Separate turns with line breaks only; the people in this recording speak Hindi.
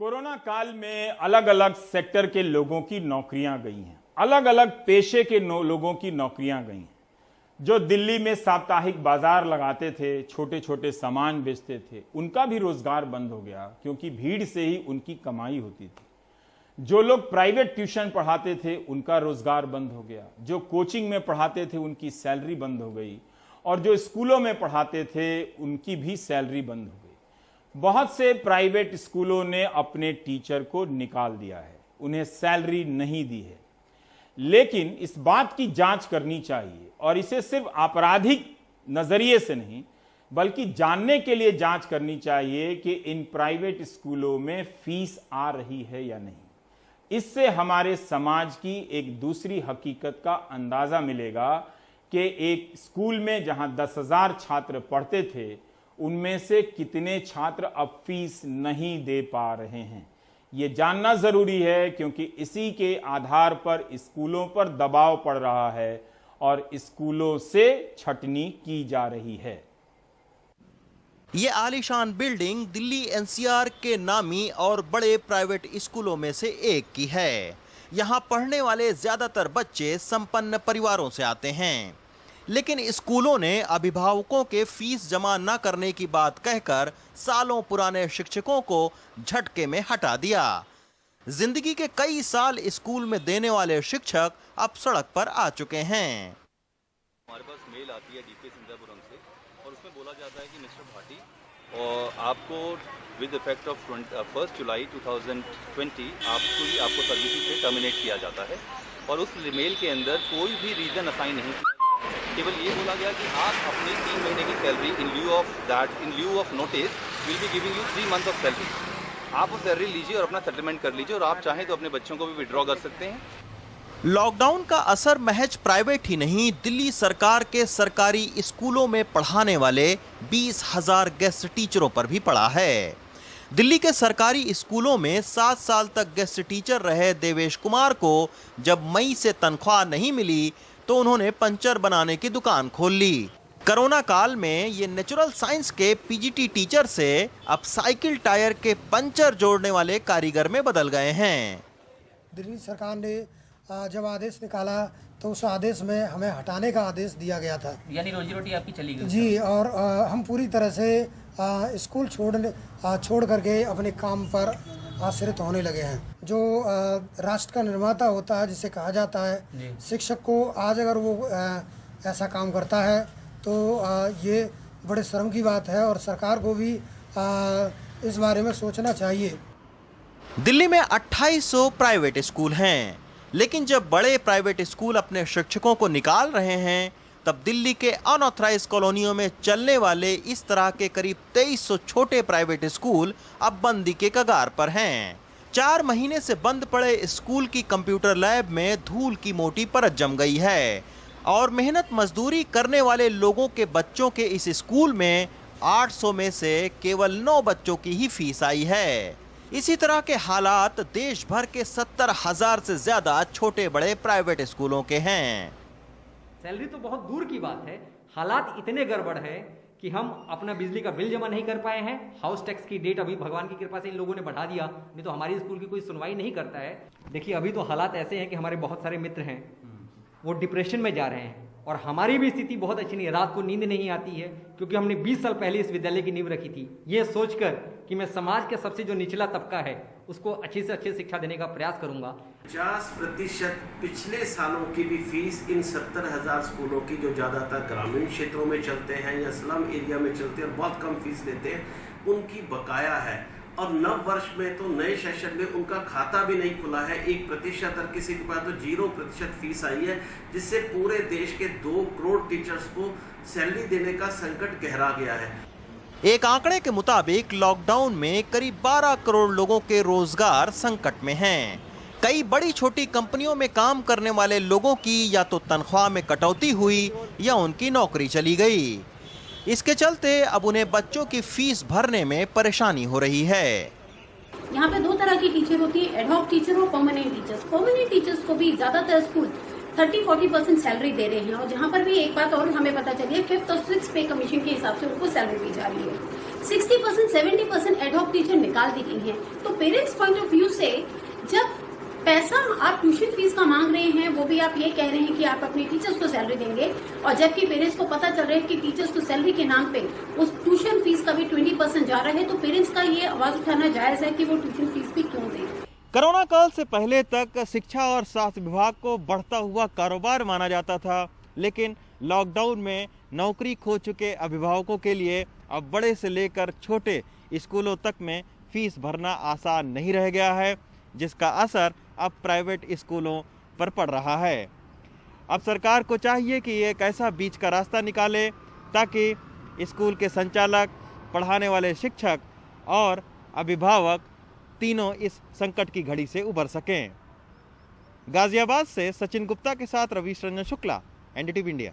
कोरोना काल में अलग अलग सेक्टर के लोगों की नौकरियां गई हैं, अलग अलग पेशे के लोगों की नौकरियां गई हैं। जो दिल्ली में साप्ताहिक बाजार लगाते थे, छोटे छोटे सामान बेचते थे, उनका भी रोजगार बंद हो गया क्योंकि भीड़ से ही उनकी कमाई होती थी। जो लोग प्राइवेट ट्यूशन पढ़ाते थे उनका रोजगार बंद हो गया, जो कोचिंग में पढ़ाते थे उनकी सैलरी बंद हो गई, और जो स्कूलों में पढ़ाते थे उनकी भी सैलरी बंद हो गई। बहुत से प्राइवेट स्कूलों ने अपने टीचर को निकाल दिया है, उन्हें सैलरी नहीं दी है। लेकिन इस बात की जांच करनी चाहिए, और इसे सिर्फ आपराधिक नजरिए से नहीं बल्कि जानने के लिए जांच करनी चाहिए कि इन प्राइवेट स्कूलों में फीस आ रही है या नहीं। इससे हमारे समाज की एक दूसरी हकीकत का अंदाजा मिलेगा कि एक स्कूल में जहां 10,000 छात्र पढ़ते थे, उनमें से कितने छात्र अब फीस नहीं दे पा रहे हैं। ये जानना जरूरी है क्योंकि इसी के आधार पर स्कूलों पर दबाव पड़ रहा है और स्कूलों से छटनी की जा रही है।
ये आलीशान बिल्डिंग दिल्ली एनसीआर के नामी और बड़े प्राइवेट स्कूलों में से एक की है। यहाँ पढ़ने वाले ज्यादातर बच्चे संपन्न परिवारों से आते हैं, लेकिन स्कूलों ने अभिभावकों के फीस जमा न करने की बात कहकर सालों पुराने शिक्षकों को झटके में हटा दिया। जिंदगी के कई साल स्कूल में देने वाले शिक्षक अब सड़क पर आ चुके हैं।
हमारे पास मेल आती है डीपीएस इंदिरापुरम से, और उसमें बोला जाता है कि मिस्टर भाटी, और आपको विद इफेक्ट ऑफ 1 जुलाई 2020 आपको सर्विस से टर्मिनेट किया जाता है। और उस मेल के अंदर कोई भी रीजन असाइन नहीं किया, केवल ये बोला गया कि आप अपनी 3 महीने की salary in लिeu of notice will be giving you 3 month of salary. आप वो सैलरी लीजिए और अपना सेटलमेंट कर लीजिए, और आप चाहें तो अपने बच्चों को भी विड्रॉ कर सकते हैं।
लॉकडाउन का असर महज प्राइवेट ही नहीं, दिल्ली सरकार के सरकारी स्कूलों में पढ़ाने वाले 20,000 गेस्ट टीचरों पर भी पड़ा है। दिल्ली के सरकारी स्कूलों में 7 साल तक गेस्ट टीचर रहे देवेश कुमार को जब मई से तनख्वाह नहीं मिली तो उन्होंने पंचर बनाने की दुकान खोल ली। कोरोना काल में ये नेचुरल साइंस के पीजीटी टीचर से अब साइकिल टायर के पंचर जोड़ने वाले कारीगर में बदल गए हैं।
दिल्ली सरकार ने जब आदेश निकाला तो उस आदेश में हमें हटाने का आदेश दिया गया था,
यानी रोजी रोटी आपकी चली गई।
जी, और हम पूरी तरह से स्कूल छोड़ करके अपने काम पर आश्रित होने लगे हैं। जो राष्ट्र का निर्माता होता है, जिसे कहा जाता है शिक्षक को, आज अगर वो ऐसा काम करता है तो ये बड़े शर्म की बात है, और सरकार को भी इस बारे में सोचना चाहिए।
दिल्ली में 2800 प्राइवेट स्कूल हैं, लेकिन जब बड़े प्राइवेट स्कूल अपने शिक्षकों को निकाल रहे हैं, तब दिल्ली के अनऑथराइज्ड कॉलोनियों में चलने वाले इस तरह के करीब 2300 छोटे प्राइवेट स्कूल अब बंदी के कगार पर हैं। 4 महीने से बंद पड़े स्कूल की कंप्यूटर लैब में धूल की मोटी परत जम गई है, और मेहनत मजदूरी करने वाले लोगों के बच्चों के इस स्कूल में 800 में से केवल 9 बच्चों की ही फीस आई है। इसी तरह के हालात देश भर के 70,000 से ज्यादा छोटे बड़े प्राइवेट स्कूलों के हैं।
सैलरी तो बहुत दूर की बात है, हालात इतने गड़बड़ है कि हम अपना बिजली का बिल जमा नहीं कर पाए हैं। हाउस टैक्स की डेट अभी भगवान की कृपा से इन लोगों ने बढ़ा दिया, नहीं तो हमारी स्कूल की कोई सुनवाई नहीं करता है। देखिए, अभी तो हालात ऐसे हैं कि हमारे बहुत सारे मित्र हैं वो डिप्रेशन में जा रहे हैं, और हमारी भी स्थिति बहुत अच्छी नहीं है। रात को नींद नहीं आती है क्योंकि हमने 20 साल पहले इस विद्यालय की नींव रखी थी, ये सोचकर कि मैं समाज के सबसे जो निचला तबका है उसको अच्छी से अच्छी शिक्षा देने का प्रयास करूंगा।
50% पिछले सालों की भी फीस इन 70,000 स्कूलों की, जो ज्यादातर ग्रामीण क्षेत्रों में चलते हैं या स्लम एरिया में चलते हैं और बहुत कम फीस लेते हैं, उनकी बकाया है। और नव वर्ष में तो नए सेशन में उनका खाता भी नहीं खुला है। 1% और किसी के पास तो 0% फीस आई है, जिससे पूरे देश के 2 करोड़ टीचर्स को सैलरी देने का संकट गहरा गया है।
एक आंकड़े के मुताबिक लॉकडाउन में करीब 12 करोड़ लोगों के रोजगार संकट में हैं। कई बड़ी छोटी कंपनियों में काम करने वाले लोगों की या तो तनख्वाह में कटौती हुई या उनकी नौकरी चली गई। इसके चलते अब उन्हें बच्चों की फीस भरने में परेशानी हो रही है।
यहाँ पे 2 तरह की टीचर होती है, एडहॉक टीचर और परमानेंट टीचर्स। परमानेंट टीचर्स को भी ज्यादातर स्कूल 30-40% सैलरी दे रहे हैं। और जहां पर भी एक बात और हमें पता चली है, 5th और 6th पे कमीशन के हिसाब से उनको सैलरी दी जा रही है। 60% 70% एडहॉक टीचर निकाल दी गई है। तो पेरेंट्स पॉइंट ऑफ व्यू से जब पैसा आप ट्यूशन फीस का मांग रहे हैं, वो भी आप ये कह रहे हैं कि आप अपने टीचर्स को सैलरी देंगे, और जबकि पेरेंट्स को पता चल रहा है कि टीचर्स को सैलरी के नाम पे उस ट्यूशन फीस का भी 20% जा रहा है, तो पेरेंट्स का ये आवाज उठाना जायज है कि वो ट्यूशन फीस भी क्यों दें।
कोरोना काल से पहले तक शिक्षा और स्वास्थ्य विभाग को बढ़ता हुआ कारोबार माना जाता था, लेकिन लॉकडाउन में नौकरी खो चुके अभिभावकों के लिए अब बड़े से लेकर छोटे स्कूलों तक में फीस भरना आसान नहीं रह गया है, जिसका असर अब प्राइवेट स्कूलों पर पड़ रहा है। अब सरकार को चाहिए कि एक ऐसा बीच का रास्ता निकाले ताकि स्कूल के संचालक, पढ़ाने वाले शिक्षक और अभिभावक तीनों इस संकट की घड़ी से उबर सकें। गाजियाबाद से सचिन गुप्ता के साथ रवीश रंजन शुक्ला, एनडीटीवी इंडिया।